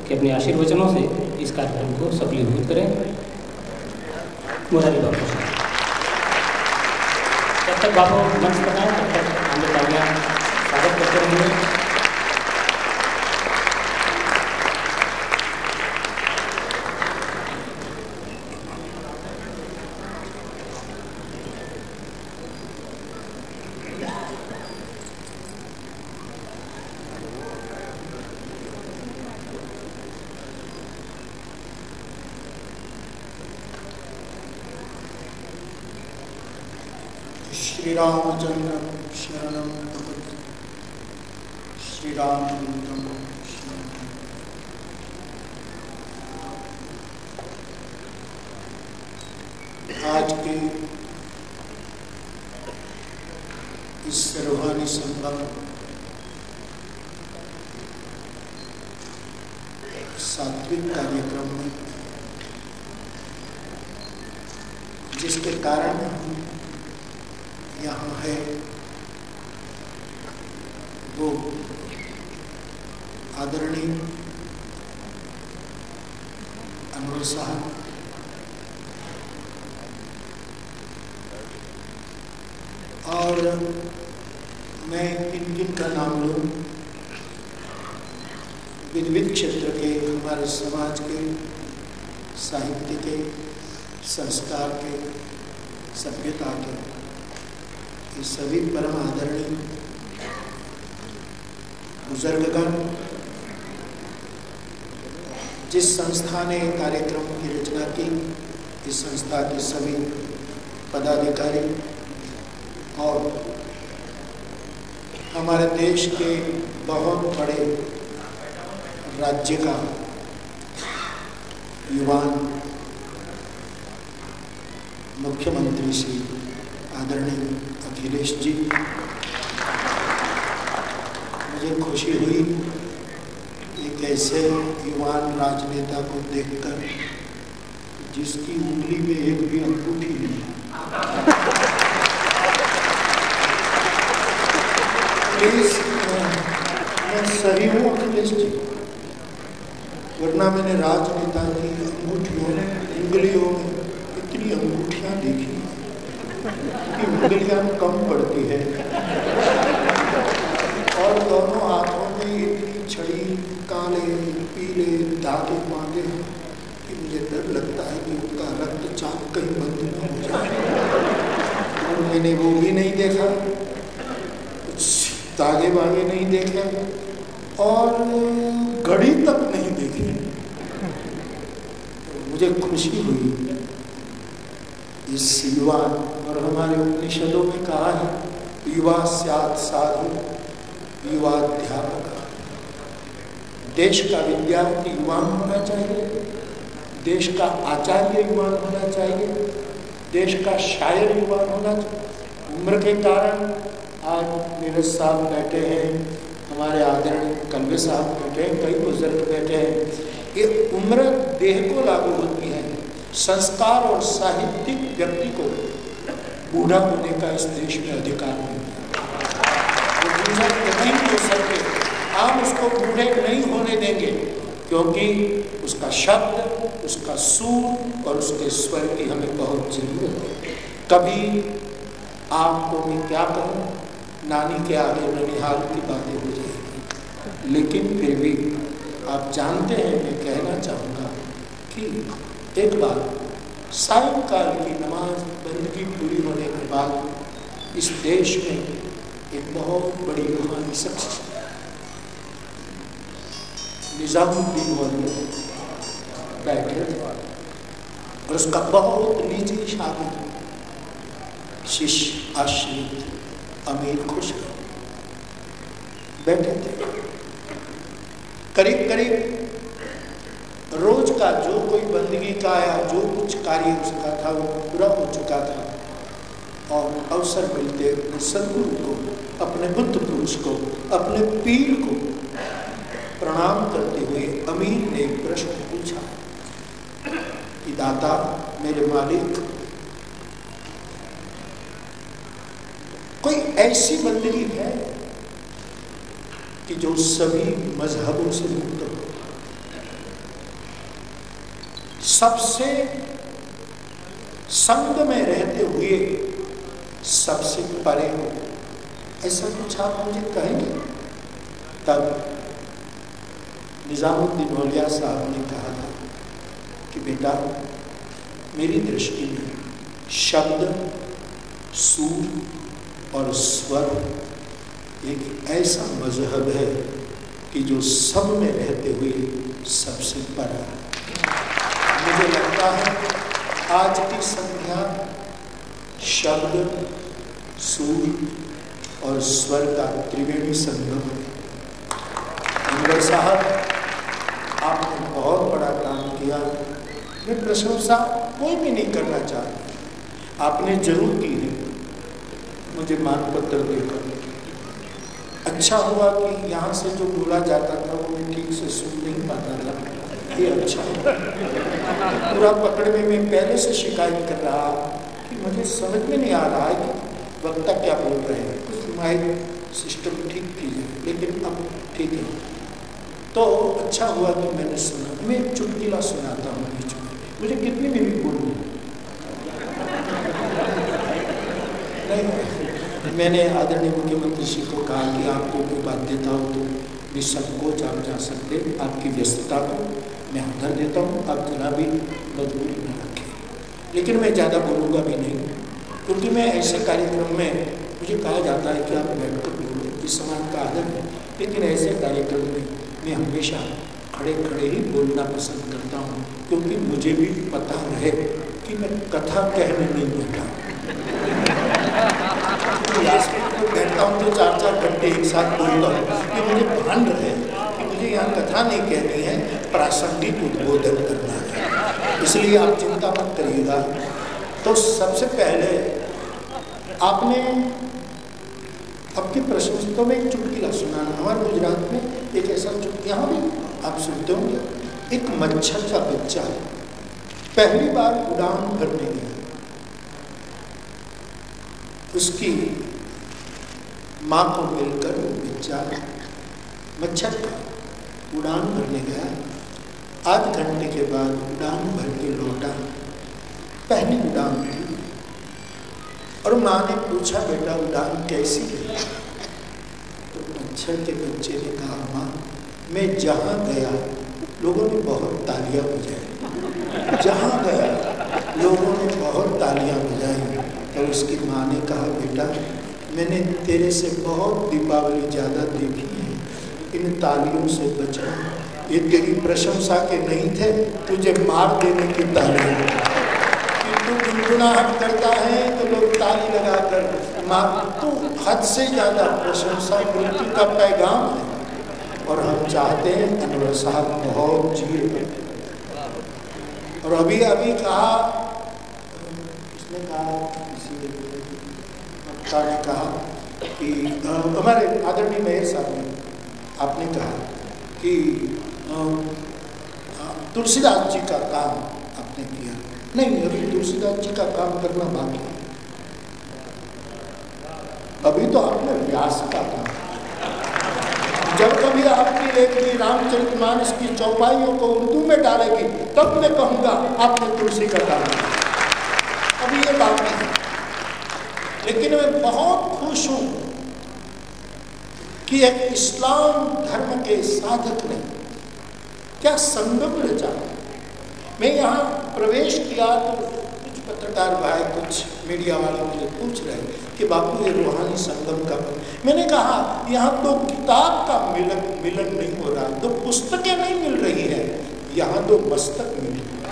कि अपने आशीर्वचनों से इस कार्यक्रम को सफलीभूत करें। मुरारी बापू, जब तक बापू मंच पर आए तब तक हम लोग तालियां स्वागत करते रहेंगे। श्री रामचंद्र शरणम प्रपद्ये, श्री रामचंद्र शरणम। आज के इस रूहानी संगम सात्विक कार्यक्रम में जिसके कारण हम यहाँ है वो आदरणीय अनवर साहब, और मैं किन किन का नाम लूँ, विविध क्षेत्र के, हमारे समाज के, साहित्य के, संस्कार के, सभ्यता के, ये सभी परम आदरणीय बुजुर्गगण, जिस संस्था ने कार्यक्रम की रचना की, इस संस्था के सभी पदाधिकारी और हमारे देश के बहुत बड़े राज्य का युवान मुख्यमंत्री श्री आदरणीय अखिलेश जी, मुझे खुशी हुई एक ऐसे युवान राजनेता को देखकर जिसकी उंगली में एक भी अंगूठी नहीं। प्लीज, मैं सही हूँ अखिलेश जी, वरना मैंने राजनेता की अंगूठियों में, उंगलियों में इतनी अंगूठियाँ देखी कि उंगलियां कम पड़ती है और दोनों हाथों में इतनी छड़ी, काले पीले धागे बांधे हैं कि मुझे डर लगता है कि उनका रक्तचाप कहीं बंद न हो जाए। और मैंने वो भी नहीं देखा, कुछ धागे बागे नहीं देखे और घड़ी तक नहीं देखी। मुझे खुशी हुई इस युवा, और हमारे उपनिषदों में कहा है युवा स्यात् साधु युवाध्यापक। देश का विद्यार्थी युवान होना चाहिए, देश का आचार्य युवान होना चाहिए, देश का शायर युवान होना चाहिए। उम्र के कारण आज नीरज साहब बैठे हैं, हमारे आदरणीय कलवे साहब बैठे हैं, कई बुजुर्ग बैठे हैं। ये उम्र देह को लागू होती है, संस्कार और साहित्यिक व्यक्ति को बूढ़ा होने का इस देश में अधिकार नहीं है। हम उसको बूढ़े नहीं होने देंगे, क्योंकि उसका शब्द, उसका सूर और उसके स्वर की हमें बहुत जरूरत है। कभी आपको मैं क्या कहूँ, नानी के आगे ननिहाल की बातें हो जाएगी, लेकिन फिर भी आप जानते हैं, मैं कहना चाहूँगा कि एक बार सायंकाल की नमाज बंदगी पूरी होने के बाद इस देश में एक बहुत बड़ी रूहानी शख्सियत निजामुद्दीन मौलवी बैठे थे और उसका बहुत निजी शागिर्द शिष्य आश्रित अमीर खुशरो बैठे थे। करीब करीब रोज का जो कोई बंदगी का या जो कुछ कार्य उसका था वो पूरा हो चुका था, और अवसर मिलते अपने सदगुरु को, अपने बुद्ध पुरुष को, अपने पीर को प्रणाम करते हुए अमीर ने एक प्रश्न पूछा कि दाता, मेरे मालिक, कोई ऐसी बंदगी है कि जो सभी मजहबों से मुक्त हो? सबसे संग में रहते हुए सबसे परे हो, ऐसा कुछ आप मुझे कहेंगे? तब निजामुद्दीन औलिया साहब ने कहा था कि बेटा, मेरी दृष्टि में शब्द, सूर और स्वर एक ऐसा मजहब है कि जो सब में रहते हुए सबसे परा है। मुझे लगता है आज की संध्या शब्द, सूर और स्वर का त्रिवेणी संगम है। अनवर साहब, आपने बहुत बड़ा काम किया। मैं प्रशंसा कोई भी नहीं करना चाहता, आपने जरूर की है। मुझे मानपत्र देकर अच्छा हुआ कि यहाँ से जो बोला जाता था वो मैं ठीक से सुन नहीं पाता था। ये अच्छा पूरा पकड़ में मैं पहले से शिकायत कर रहा कि मुझे समझ में नहीं आ रहा है कि वक्ता क्या बोल रहे हैं। कुछ माइक सिस्टम ठीक कीजिए, लेकिन अब ठीक है। तो अच्छा हुआ कि मैंने सुना। मैं चुटकिला सुनाता हूँ बीच में, मुझे कितनी में भी बोलनी नहीं। मैंने आदरणीय मुख्यमंत्री जी को कहा कि आपको कोई बात देता हूँ तो निसंकोच आप जा सकते, आपकी व्यस्तता को मैं आदर देता हूँ, आप जरा भी मजबूरी न रखें। लेकिन मैं ज़्यादा बोलूँगा भी नहीं, क्योंकि मैं ऐसे कार्यक्रम में मुझे कहा जाता है कि आप बैठकर बोलो, इस समाज का आदर है। लेकिन ऐसे कार्यक्रम में मैं हमेशा खड़े खड़े ही बोलना पसंद करता हूँ, क्योंकि मुझे भी पता रहे कि मैं कथा कहने नहीं बैठा। बैठता हूँ तो 4-4 घंटे एक साथ बोलता हूँ कि मुझे भान रहे कि मुझे यहाँ कथा नहीं कहनी है, प्रासंगिक उद्बोधन करना है। इसलिए आप चिंता मत करिएगा। तो सबसे पहले आपने आपके प्रश्न तो मैं एक चुटकिला सुनाना। हमारे गुजरात में एक ऐसा चुटकिला, यहाँ भी आप सुनते होंगे। एक मच्छर का बच्चा पहली बार उड़ान भरने गया। उसकी माँ को मिलकर वो बच्चा मच्छर का उड़ान भरने गया। आध घंटे के बाद उड़ान भर के लौटा, पहली उड़ान थी। और माँ ने पूछा, बेटा उड़ान कैसी है? तो मच्छर के बच्चे ने कहा, माँ मैं जहाँ गया लोगों ने बहुत तालियां बजाई, जहाँ गया लोगों ने बहुत तालियां बजाई। तो उसकी माँ ने कहा, बेटा मैंने तेरे से बहुत दीपावली ज़्यादा देखी है, इन तालियों से बचना। ये तेरी प्रशंसा के नहीं थे, तुझे मार देने की तालियां। कि तू गुनगुनाहट करता है तो लोग ताली लगाकर मार। तू हद से ज़्यादा प्रशंसा मृत्यु का पैगाम है। और हम चाहते हैं अनवर साहब बहुत जिए। और अभी कहा, उसने कहा, ने कहा कि हमारे आदरणीय मेयर साहब ने, आपने कहा कि तुलसीदास जी का काम आपने किया। नहीं, अभी तुलसीदास जी का काम करना बाकी है। अभी तो आपने व्यास का काम। जब कभी आपकी एक भी रामचरितमानस की चौपाइयों को उर्दू में डालेगी, तब मैं कहूँगा आपने तुलसी का काम किया। अभी ये बाकी है। लेकिन मैं बहुत खुश हूं कि एक इस्लाम धर्म के साधक ने क्या संगम रचा। मैं यहाँ प्रवेश किया तो कुछ पत्रकार भाई, कुछ मीडिया वाले मुझे पूछ रहे कि बापू ये रूहानी संगम का। मैंने कहा यहाँ तो किताब का मिलन नहीं हो रहा, तो पुस्तकें नहीं मिल रही है, यहाँ तो मस्तक मिल रही है।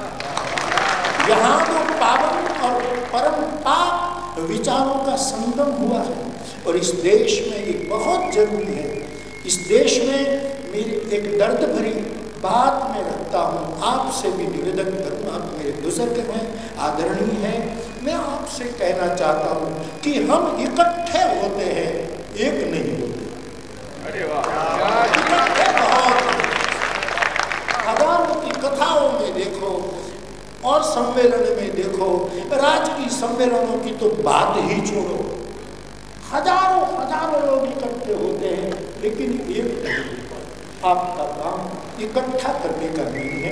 यहाँ तो पावन और परम पाक विचारों का संगम हुआ है। और इस देश में ये बहुत जरूरी है। इस देश में मेरी एक दर्द भरी बात मैं रखता हूँ, आपसे भी निवेदन करूँ। आप मेरे बुजुर्ग हैं, आदरणीय हैं। मैं आपसे कहना चाहता हूँ कि हम इकट्ठे होते हैं, एक नहीं होते। अरे वाह, इकट्ठे बहुत। हजारों की कथाओं में देखो और सम्मेलन में देखो, राजकीय सम्मेलनों की तो बात ही छोड़ो, हजारों लोग इकट्ठे होते हैं, लेकिन एक नहीं। आपका काम इकट्ठा करने का नहीं है,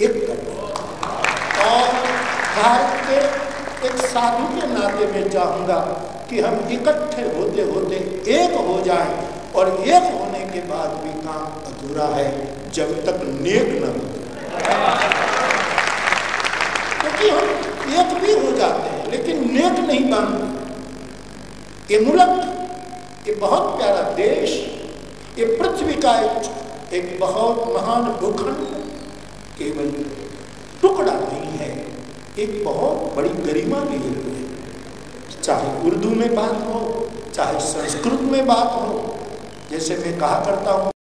एक करना। और भारत के एक साधु के नाते में चाहूँगा कि हम इकट्ठे होते होते एक हो जाएं, और एक होने के बाद भी काम अधूरा है जब तक नेक न हो। क्योंकि हम एक भी हो जाते हैं लेकिन नेक नहीं बनते। ये मुल्क, ये बहुत प्यारा देश, ये पृथ्वी का एक बहुत महान भूखंड केवल टुकड़ा नहीं है, एक बहुत बड़ी गरिमा लिए हुए है। चाहे उर्दू में बात हो, चाहे संस्कृत में बात हो, जैसे मैं कहा करता हूँ